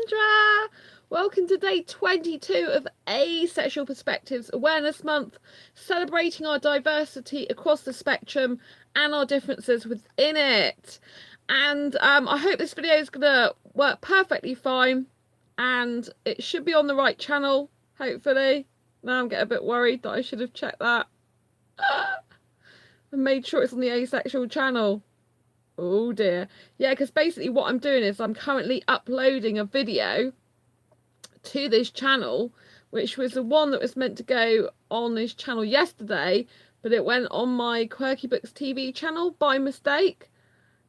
Sandra! Welcome to day 22 of Asexual Perspectives Awareness Month, celebrating our diversity across the spectrum and our differences within it. And I hope this video is going to work perfectly fine and it should be on the right channel, hopefully. Now I'm getting a bit worried that I should have checked that and made sure it's on the Asexual channel. Oh dear. Yeah, because basically what I'm doing is I'm currently uploading a video to this channel, which was the one that was meant to go on this channel yesterday, but it went on my Quirky Books TV channel by mistake.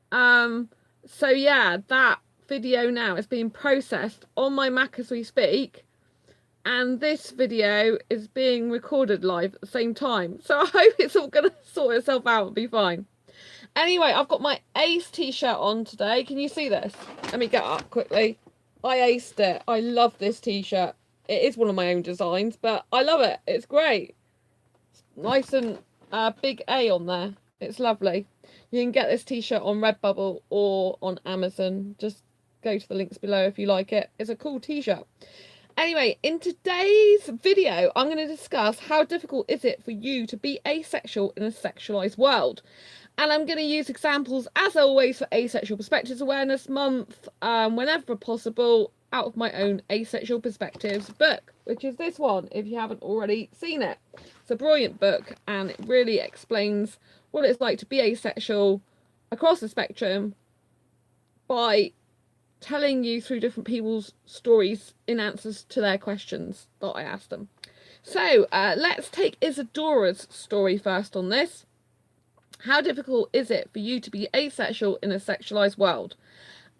So yeah, that video now is being processed on my Mac as we speak, and this video is being recorded live at the same time. So I hope it's all gonna sort itself out and be fine. Anyway, I've got my Ace t-shirt on today. Can you see this? Let me get up quickly. I aced it. I love this t-shirt. It is one of my own designs, but I love it. It's great. It's nice and big A on there. It's lovely. You can get this t-shirt on Redbubble or on Amazon. Just go to the links below if you like it. It's a cool t-shirt. Anyway, in today's video, I'm going to discuss how difficult is it for you to be asexual in a sexualized world. And I'm going to use examples, as always, for Asexual Perspectives Awareness Month, whenever possible, out of my own Asexual Perspectives book, which is this one, if you haven't already seen it. It's a brilliant book, and it really explains what it's like to be asexual across the spectrum by telling you through different people's stories in answers to their questions that I asked them. So let's take Isadora's story first on this. How difficult is it for you to be asexual in a sexualized world?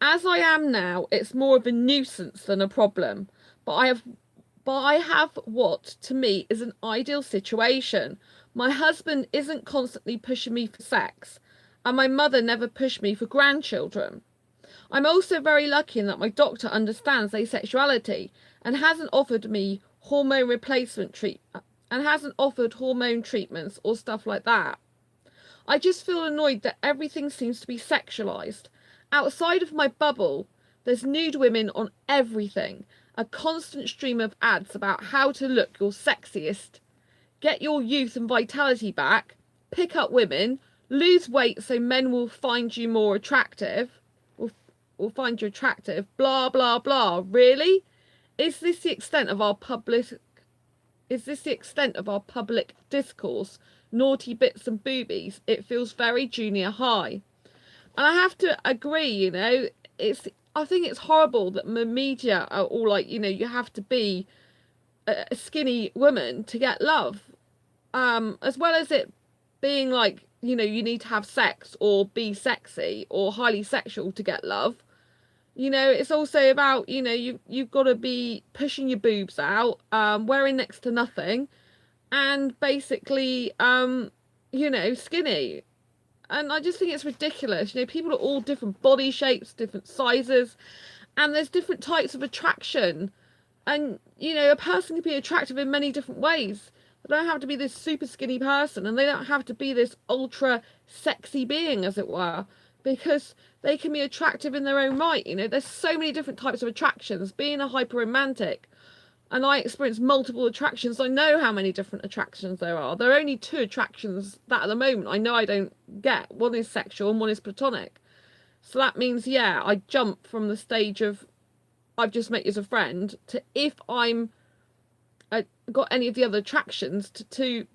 As I am now, it's more of a nuisance than a problem. But I have what, to me, is an ideal situation. My husband isn't constantly pushing me for sex, and my mother never pushed me for grandchildren. I'm also very lucky in that my doctor understands asexuality and hasn't offered me hormone replacement treatment and hasn't offered hormone treatments or stuff like that. I just feel annoyed that everything seems to be sexualized. Outside of my bubble, there's nude women on everything. A constant stream of ads about how to look your sexiest, get your youth and vitality back, pick up women, lose weight so men will find you more attractive, will find you attractive, blah, blah, blah. Really? Is this the extent of our public discourse? Naughty bits and boobies. It feels very junior high. And I have to agree, you know, I think it's horrible that the media are all like, you know, you have to be a skinny woman to get love. As well as it being like, you know, you need to have sex or be sexy or highly sexual to get love. You know, it's also about, you know, you've got to be pushing your boobs out, wearing next to nothing, and basically, you know, skinny. And I just think it's ridiculous. You know, people are all different body shapes, different sizes, and there's different types of attraction. And, you know, a person can be attractive in many different ways. They don't have to be this super skinny person, and they don't have to be this ultra sexy being, as it were, because they can be attractive in their own right. You know, there's so many different types of attractions. Being a hyper romantic, and I experience multiple attractions, I know how many different attractions there are. There are only two attractions that at the moment I know I don't get. One is sexual and one is platonic. So that means, yeah, I jump from the stage of I've just met you as a friend to if I'm got any of the other attractions to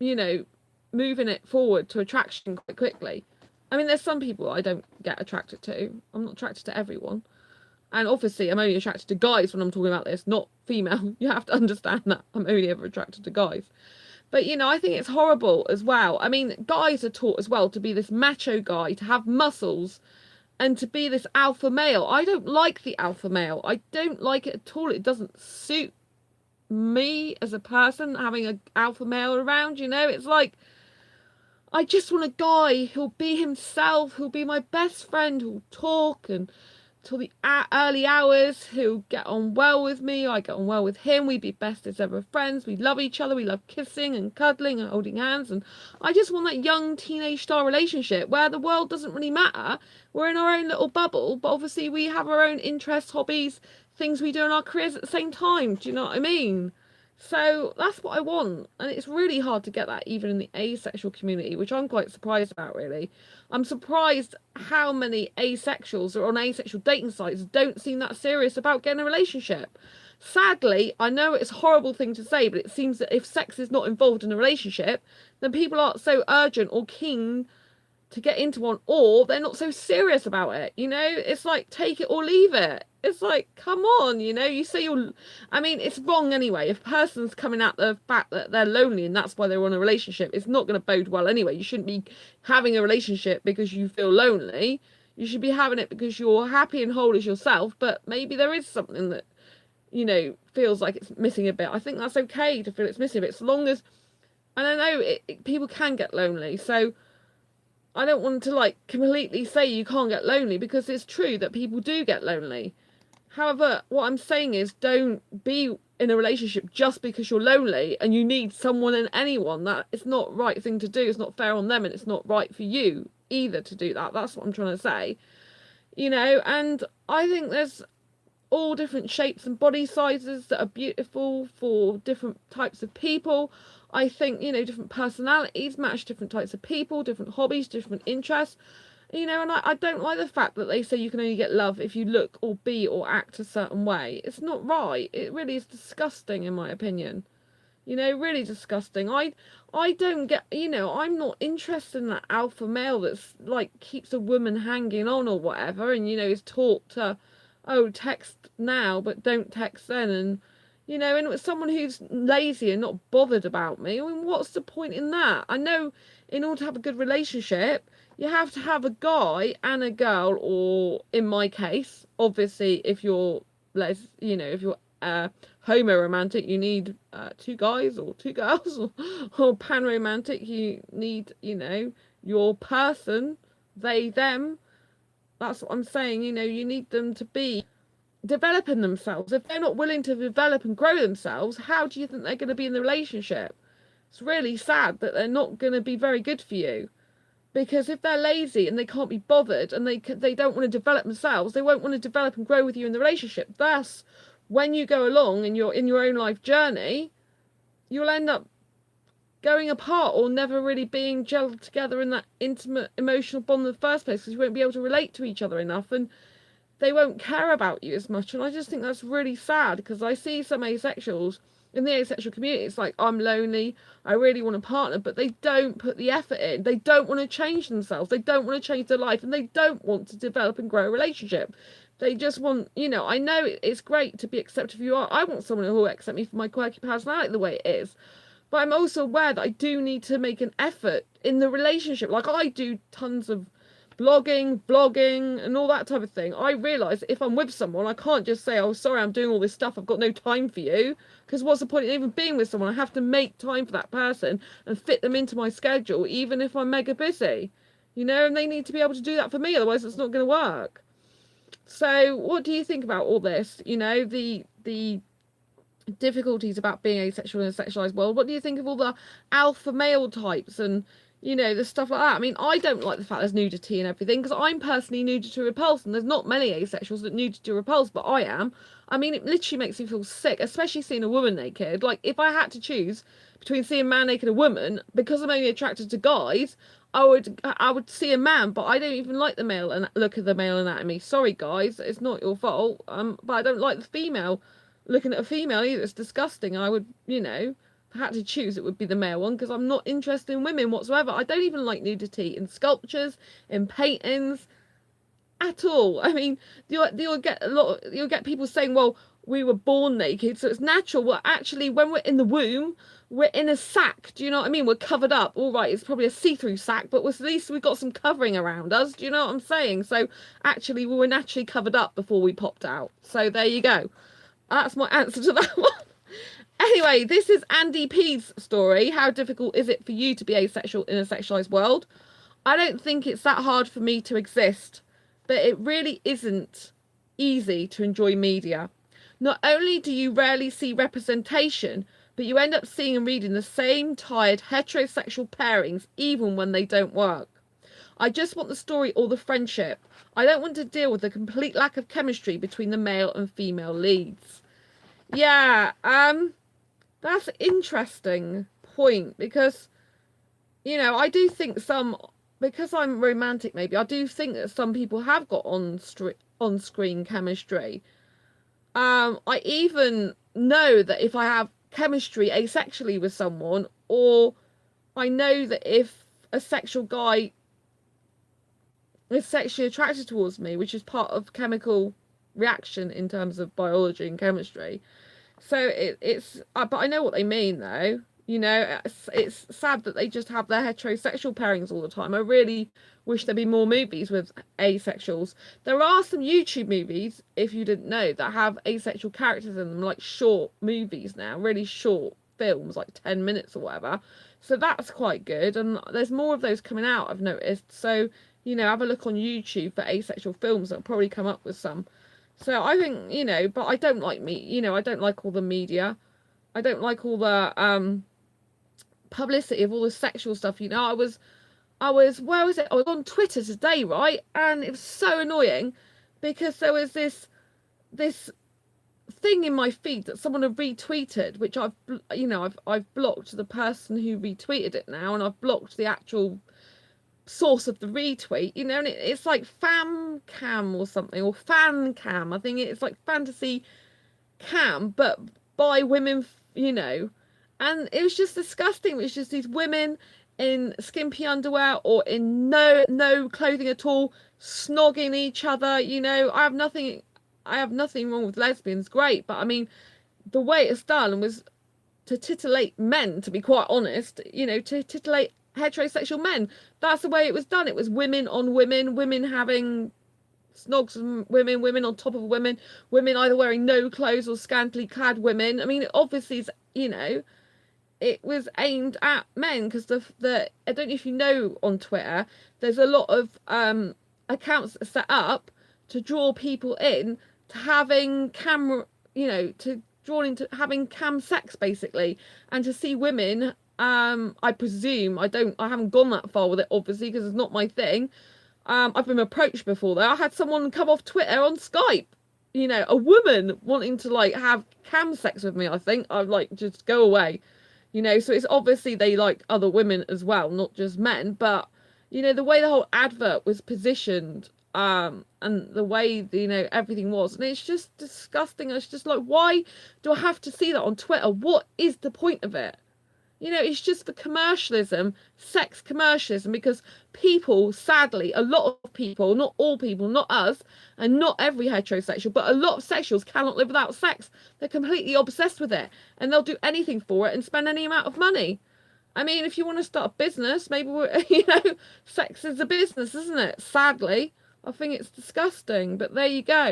you know, moving it forward to attraction quite quickly. I mean, there's some people I don't get attracted to. I'm not attracted to everyone. And obviously, I'm only attracted to guys when I'm talking about this, not female. You have to understand that. I'm only ever attracted to guys. But, you know, I think it's horrible as well. I mean, guys are taught as well to be this macho guy, to have muscles, and to be this alpha male. I don't like the alpha male. I don't like it at all. It doesn't suit me as a person, having an alpha male around, you know. It's like, I just want a guy who'll be himself, who'll be my best friend, who'll talk and till the early hours, who'll get on well with me. I get on well with him. We'd be best as ever friends. We love each other. We love kissing and cuddling and holding hands. And I just want that young teenage star relationship where the world doesn't really matter. We're in our own little bubble, but obviously we have our own interests, hobbies, things we do in our careers at the same time. Do you know what I mean? So that's what I want, and it's really hard to get that even in the asexual community, which I'm quite surprised about, really. I'm surprised how many asexuals or on asexual dating sites don't seem that serious about getting a relationship. Sadly, I know it's a horrible thing to say, but it seems that if sex is not involved in a relationship, then people aren't so urgent or keen to get into one, or they're not so serious about it. You know, it's like take it or leave it. It's like, come on, you know, you say you're, I mean, it's wrong anyway. If a person's coming at the fact that they're lonely and that's why they're in a relationship, it's not going to bode well anyway. You shouldn't be having a relationship because you feel lonely. You should be having it because you're happy and whole as yourself, but maybe there is something that, you know, feels like it's missing a bit. I think that's okay to feel it's missing a bit, as long as, and I know people can get lonely, so I don't want to like completely say you can't get lonely, because it's true that people do get lonely. However, what I'm saying is, don't be in a relationship just because you're lonely and you need someone and anyone. That it's not the right thing to do. It's not fair on them, and it's not right for you either to do that. That's what I'm trying to say. You know, and I think there's all different shapes and body sizes that are beautiful for different types of people. I think, you know, different personalities match different types of people, different hobbies, different interests. You know, and I don't like the fact that they say you can only get love if you look or be or act a certain way. It's not right. It really is disgusting, in my opinion. You know, really disgusting. I don't get, you know, I'm not interested in that alpha male that's like keeps a woman hanging on or whatever, and, you know, is taught to, oh, text now but don't text then, and, you know, and with someone who's lazy and not bothered about me. I mean, what's the point in that? I know in order to have a good relationship, you have to have a guy and a girl, or in my case, obviously, if you're you know, if you're homo romantic, you need two guys or two girls, or pan romantic, you need, you know, your person, they, them. That's what I'm saying. You know, you need them to be developing themselves. If they're not willing to develop and grow themselves, how do you think they're going to be in the relationship? It's really sad that they're not going to be very good for you. Because if they're lazy and they can't be bothered, and they don't want to develop themselves, they won't want to develop and grow with you in the relationship. Thus, when you go along and you're in your own life journey, you'll end up going apart or never really being gelled together in that intimate emotional bond in the first place, because you won't be able to relate to each other enough, and they won't care about you as much. And I just think that's really sad, because I see some asexuals in the asexual community. It's like, I'm lonely, I really want a partner, but they don't put the effort in. They don't want to change themselves, they don't want to change their life, and they don't want to develop and grow a relationship. They just want, you know, I know it's great to be accepted for you are. I want someone who will accept me for my quirky personality the way it is, but I'm also aware that I do need to make an effort in the relationship. Like, I do tons of blogging, vlogging, and all that type of thing. I realise if I'm with someone, I can't just say, oh, sorry, I'm doing all this stuff, I've got no time for you. Because what's the point in even being with someone? I have to make time for that person and fit them into my schedule, even if I'm mega busy. You know, and they need to be able to do that for me, otherwise it's not going to work. So what do you think about all this? You know, the difficulties about being asexual in a sexualized world. What do you think of all the alpha male types and, you know, the stuff like that? I mean, I don't like the fact there's nudity and everything, because I'm personally nudity repulsed, and there's not many asexuals that nudity repulsed, but I am. I mean, it literally makes me feel sick, especially seeing a woman naked. Like, if I had to choose between seeing a man naked and a woman, because I'm only attracted to guys, I would see a man, but I don't even like the male and look at the male anatomy. Sorry guys, it's not your fault. But I don't like the female looking at a female either. It's disgusting. I would, you know, if I had to choose, it would be the male one, because I'm not interested in women whatsoever. I don't even like nudity in sculptures, in paintings, at all. I mean, you'll get you'll get people saying, well, we were born naked, so it's natural. Well, actually, when we're in the womb, we're in a sack. Do you know what I mean? We're covered up. All right, it's probably a see-through sack, but at least we've got some covering around us. Do you know what I'm saying? So actually, we were naturally covered up before we popped out. So there you go. That's my answer to that one. Anyway, this is Andy P's story. How difficult is it for you to be asexual in a sexualized world? I don't think it's that hard for me to exist, but it really isn't easy to enjoy media. Not only do you rarely see representation, but you end up seeing and reading the same tired heterosexual pairings even when they don't work. I just want the story or the friendship. I don't want to deal with the complete lack of chemistry between the male and female leads. Yeah, that's an interesting point, because, I do think because I'm romantic, maybe, I do think that some people have got on-screen chemistry. I even know that if I have chemistry asexually with someone, or I know that if a sexual guy is sexually attracted towards me, which is part of chemical reaction in terms of biology and chemistry. So but I know what they mean, though. It's sad that they just have their heterosexual pairings all the time. I really wish there'd be more movies with asexuals. There are some YouTube movies, if you didn't know, that have asexual characters in them, like short movies now, really short films, like 10 minutes or whatever. So that's quite good, and there's more of those coming out, I've noticed. So, have a look on YouTube for asexual films. That'll probably come up with some. So I think, but I don't like I don't like all the media. I don't like all the publicity of all the sexual stuff. I was where was it? I was on Twitter today, right? And it was so annoying, because there was this thing in my feed that someone had retweeted, which I've blocked the person who retweeted it now, and I've blocked the actual source of the retweet, and it's like fam cam or something, or fan cam. I think it's like fantasy cam, but by women, and it was just disgusting. It was just these women in skimpy underwear or in no clothing at all, snogging each other. I have nothing wrong with lesbians, great, but I mean, the way it's done was to titillate men, to be quite honest, to titillate heterosexual men. That's the way it was done. It was women on women, women having snogs and women on top of women, women either wearing no clothes or scantily clad women. I mean, obviously, it was aimed at men, because the I don't know if you know, on Twitter, there's a lot of accounts set up to draw people in to having camera, to drawn into having cam sex, basically, and to see women. I presume, I haven't gone that far with it, obviously, because it's not my thing. I've been approached before, though. I had someone come off Twitter on Skype, a woman wanting to like have cam sex with me. I think I'm like, just go away, so it's obviously they like other women as well, not just men. But the way the whole advert was positioned, and the way everything was, and it's just disgusting. It's just like, why do I have to see that on Twitter? What is the point of it? It's just the commercialism, sex commercialism, because people, sadly, a lot of people, not all people, not us, and not every heterosexual, but a lot of sexuals cannot live without sex. They're completely obsessed with it, and they'll do anything for it and spend any amount of money. I mean, if you want to start a business, maybe sex is a business, isn't it? Sadly, I think it's disgusting, but there you go,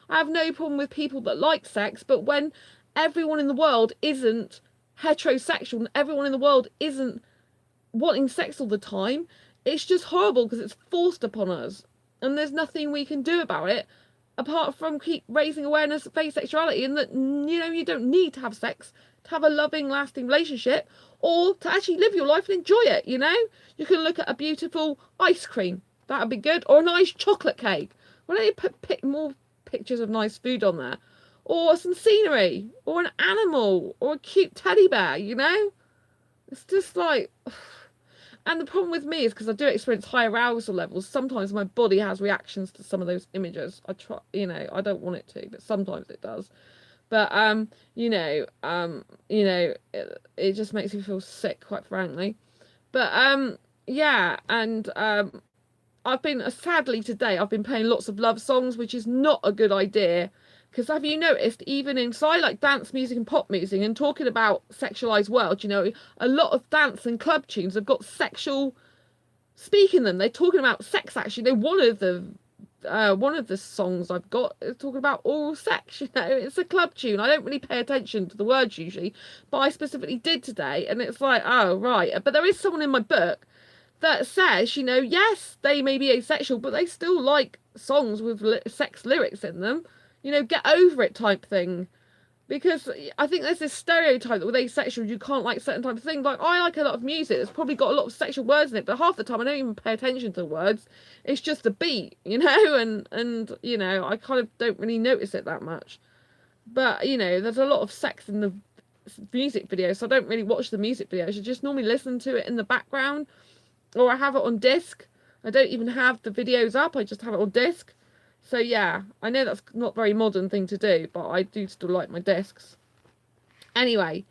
I have no problem with people that like sex, but when everyone in the world isn't heterosexual and everyone in the world isn't wanting sex all the time, it's just horrible, because it's forced upon us, and there's nothing we can do about it apart from keep raising awareness of asexuality, and that you don't need to have sex to have a loving, lasting relationship, or to actually live your life and enjoy it. You can look at a beautiful ice cream, that'd be good, or a nice chocolate cake. Why don't you put more pictures of nice food on there, or some scenery, or an animal, or a cute teddy bear, It's just like... And the problem with me is, because I do experience high arousal levels, sometimes my body has reactions to some of those images. I try, I don't want it to, but sometimes it does. But, it just makes me feel sick, quite frankly. But, yeah, and, sadly today, I've been playing lots of love songs, which is not a good idea. Because have you noticed, even inside like dance music and pop music, and talking about sexualized world, a lot of dance and club tunes have got sexual speak in them. They're talking about sex, actually. One of the songs I've got is talking about oral sex. It's a club tune. I don't really pay attention to the words usually, but I specifically did today, and it's like, oh right. But there is someone in my book that says, yes, they may be asexual, but they still like songs with sex lyrics in them. Get over it type thing. because I think there's this stereotype that with asexuals you can't like certain type of things. Like, I like a lot of music that's probably got a lot of sexual words in it, but half the time I don't even pay attention to the words. It's just the beat, you know, and you know, I kind of don't really notice it that much. But you know, there's a lot of sex in the music videos, so I don't really watch the music videos. I just normally listen to it in the background, or I have it on disc. I don't even have the videos up, I just have it on disc. So yeah, I know that's not a very modern thing to do, but I do still like my discs. Anyway,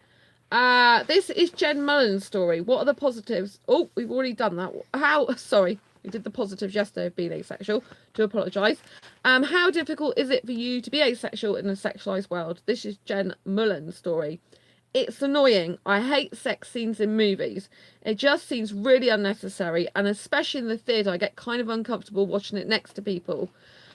this is Jen Mullen's story. What are the positives? Oh, we've already done that. How? Sorry, we did the positives yesterday of being asexual. Do apologise. How difficult is it for you to be asexual in a sexualized world? This is Jen Mullen's story. It's annoying. I hate sex scenes in movies. It just seems really unnecessary, and especially in the theatre, I get kind of uncomfortable watching it next to people.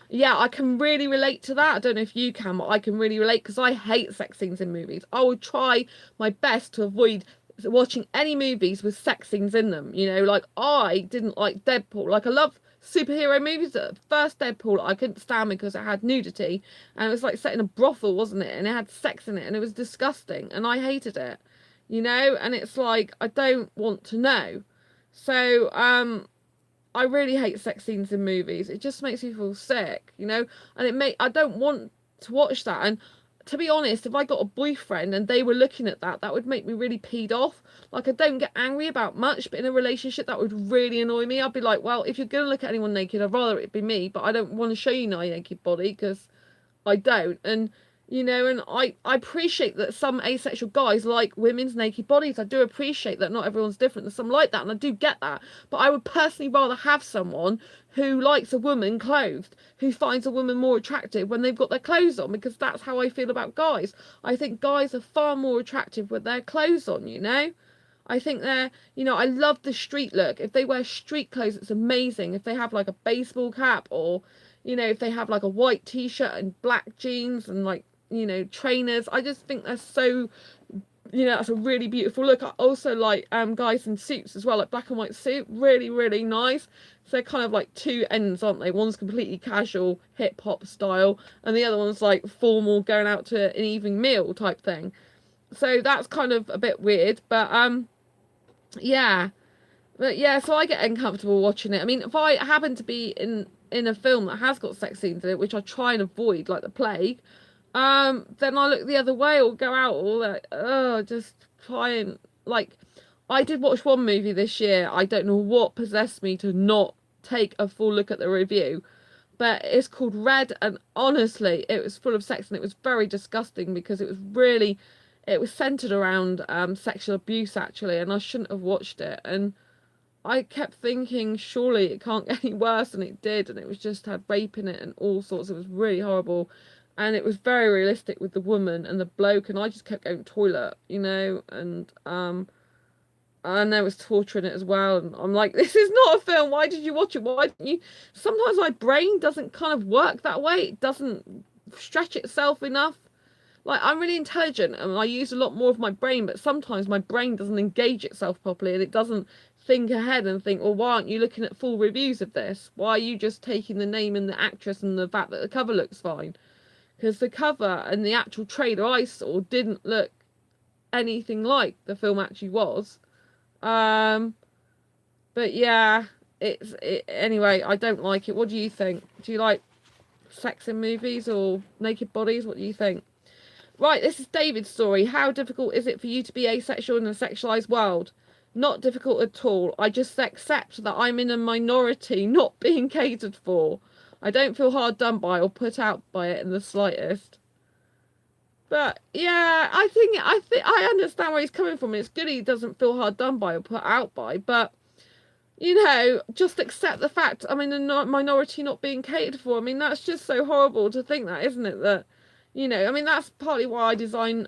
Yeah, I can really relate to that. I don't know if you can, but I can really relate because I hate sex scenes in movies. I would try my best to avoid watching any movies with sex scenes in them. You know, like I didn't like Deadpool. Like, I love superhero movies. The first Deadpool I couldn't stand because it had nudity and it was like set in a brothel, wasn't it? And it had sex in it and it was disgusting and I hated it. You know, and it's like I don't want to know. So I really hate sex scenes in movies. It just makes me feel sick, you know? And I don't want to watch that. And to be honest, if I got a boyfriend and they were looking at that, that would make me really peed off. Like, I don't get angry about much, but in a relationship, that would really annoy me. I'd be like, well, if you're going to look at anyone naked, I'd rather it be me, but I don't want to show you my naked body because I don't. And you know, and I appreciate that some asexual guys like women's naked bodies. I do appreciate that not everyone's different. There's some like that, and I do get that. But I would personally rather have someone who likes a woman clothed, who finds a woman more attractive when they've got their clothes on, because that's how I feel about guys. I think guys are far more attractive with their clothes on, you know? I think they're, you know, I love the street look. If they wear street clothes, it's amazing. If they have like a baseball cap, or, you know, if they have like a white t-shirt and black jeans and like, you know, trainers, I just think they're so, you know, that's a really beautiful look. I also like guys in suits as well, like black and white suit, really, really nice. So they're kind of like two ends, aren't they? One's completely casual hip hop style and the other one's like formal, going out to an evening meal type thing. So that's kind of a bit weird, but yeah. But yeah, so I get uncomfortable watching it. I mean, if I happen to be in a film that has got sex scenes in it, which I try and avoid like the plague, then I look the other way or go out or like, oh, just try and like. I did watch one movie this year. I don't know what possessed me to not take a full look at the review, but it's called Red, and honestly, it was full of sex and it was very disgusting because it was centered around sexual abuse actually, and I shouldn't have watched it. And I kept thinking, surely it can't get any worse, and it did, and it was just had rape in it and all sorts. It was really horrible, and it was very realistic with the woman and the bloke, and I just kept going toilet, you know, and there was torture in it as well, and I'm like, this is not a film. Why did you watch it? Why didn't you? Sometimes my brain doesn't kind of work that way. It doesn't stretch itself enough. Like, I'm really intelligent and I use a lot more of my brain, but sometimes my brain doesn't engage itself properly and it doesn't think ahead and think, well, why aren't you looking at full reviews of this? Why are you just taking the name and the actress and the fact that the cover looks fine? Because the cover and the actual trailer I saw didn't look anything like the film actually was. Um, but yeah, anyway, I don't like it. What do you think? Do you like sex in movies or naked bodies? What do you think? Right, this is David's story. How difficult is it for you to be asexual in a sexualized world? Not difficult at all. I just accept that I'm in a minority not being catered for. I don't feel hard done by or put out by it in the slightest. But yeah, I think I understand where he's coming from. It's good he doesn't feel hard done by or put out by, but you know, just accept the fact I'm in a minority not being catered for. I mean, that's just so horrible to think that, isn't it? That, you know, I mean, that's partly why I design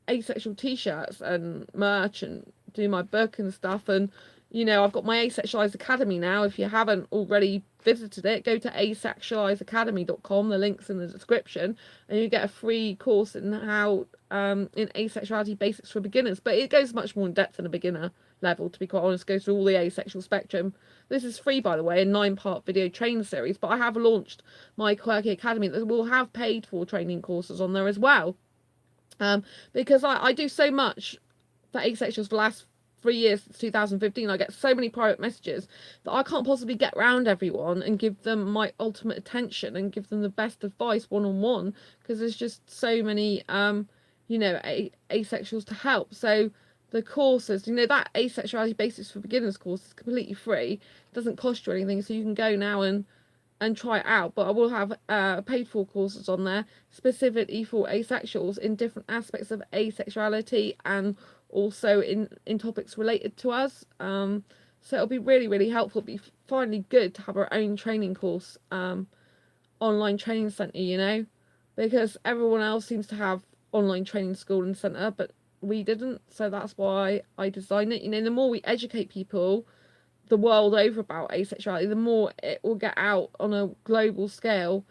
asexual t-shirts and merch and do my book and stuff. And, you know, I've got my Asexualise Academy now. If you haven't already visited it, go to asexualizeacademy.com. The link's in the description, and you get a free course in how in asexuality basics for beginners. But it goes much more in depth than a beginner level, to be quite honest. It goes through all the asexual spectrum. This is free, by the way, a 9-part video training series, but I have launched my Quirky Academy that will have paid for training courses on there as well. Because I do so much for asexuals for the last 3 years since 2015. I get so many private messages that I can't possibly get round everyone and give them my ultimate attention and give them the best advice one on one, because there's just so many asexuals to help. So the courses, that Asexuality Basics for Beginners course is completely free. It doesn't cost you anything, so you can go now and try it out. But I will have paid for courses on there specifically for asexuals in different aspects of asexuality and also in topics related to us. So it'll be really, really helpful. It'll be finally good to have our own training course, online training centre, because everyone else seems to have online training school and centre, but we didn't. So that's why I designed it. The more we educate people the world over about asexuality, the more it will get out on a global scale,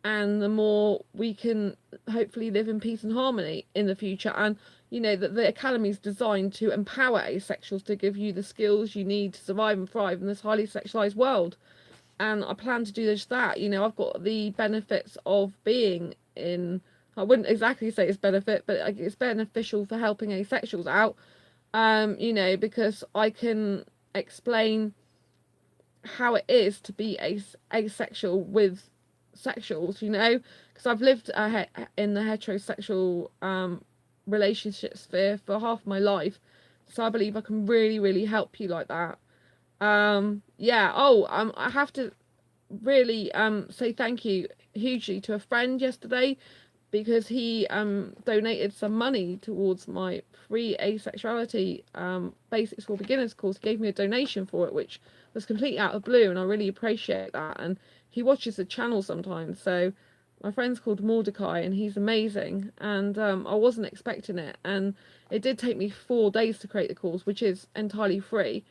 and the more we can hopefully live in peace and harmony in the future. And that the academy is designed to empower asexuals, to give you the skills you need to survive and thrive in this highly sexualized world. And I plan to do just that. I've got the benefits of being in, I wouldn't exactly say it's benefit, but it's beneficial for helping asexuals out, because I can explain how it is to be asexual with sexuals, because I've lived in the heterosexual relationship sphere for half my life, so I believe I can really, really help you like that. Yeah. I have to really say thank you hugely to a friend yesterday, because he donated some money towards my free asexuality basics for beginners course. He gave me a donation for it, which was completely out of the blue, and I really appreciate that. And he watches the channel sometimes, so my friend's called Mordecai, and he's amazing. And I wasn't expecting it, and it did take me 4 days to create the course, which is entirely free.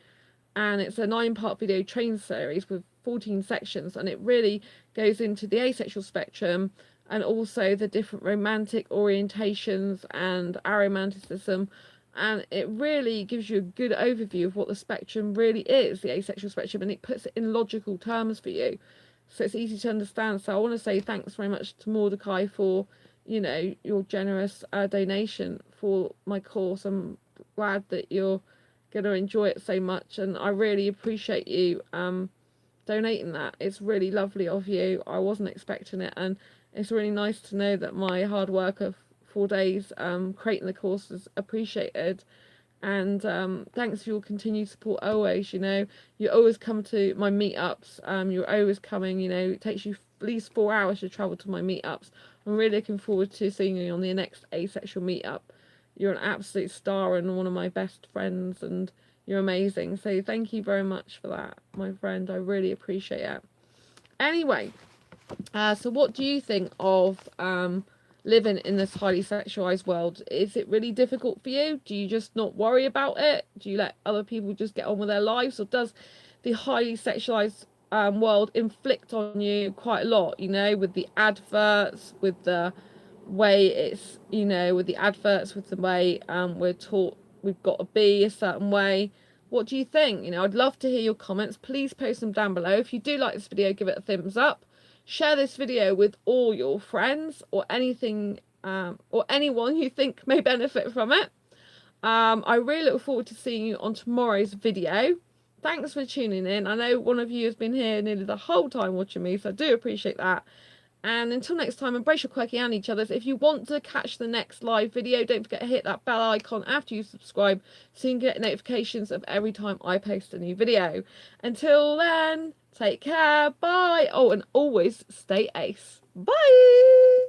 And it's a 9-part video training series with 14 sections, and it really goes into the asexual spectrum and also the different romantic orientations and aromanticism, and it really gives you a good overview of what the spectrum really is, the asexual spectrum, and it puts it in logical terms for you, so it's easy to understand. So I want to say thanks very much to Mordecai for your generous donation for my course. I'm glad that you're going to enjoy it so much, and I really appreciate you donating that. It's really lovely of you. I wasn't expecting it, and it's really nice to know that my hard work of 4 days creating the course is appreciated. And thanks for your continued support always. You always come to my meetups. You're always coming. It takes you at least 4 hours to travel to my meetups. I'm really looking forward to seeing you on the next asexual meetup. You're an absolute star and one of my best friends, and you're amazing. So thank you very much for that, my friend. I really appreciate it. Anyway, so what do you think of living in this highly sexualized world? Is it really difficult for you? Do you just not worry about it? Do you let other people just get on with their lives? Or does the highly sexualized world inflict on you quite a lot, with the adverts, with the way it's, with the adverts, with the way we're taught we've got to be a certain way? What do you think? I'd love to hear your comments. Please post them down below. If you do like this video, give it a thumbs up. Share this video with all your friends or anything, or anyone you think may benefit from it. I really look forward to seeing you on tomorrow's video. Thanks for tuning in. I know one of you has been here nearly the whole time watching me, so I do appreciate that. And until next time, embrace your quirky and each other's. If you want to catch the next live video, don't forget to hit that bell icon after you subscribe so you can get notifications of every time I post a new video. Until then, take care, bye. Oh, and always stay ace. Bye.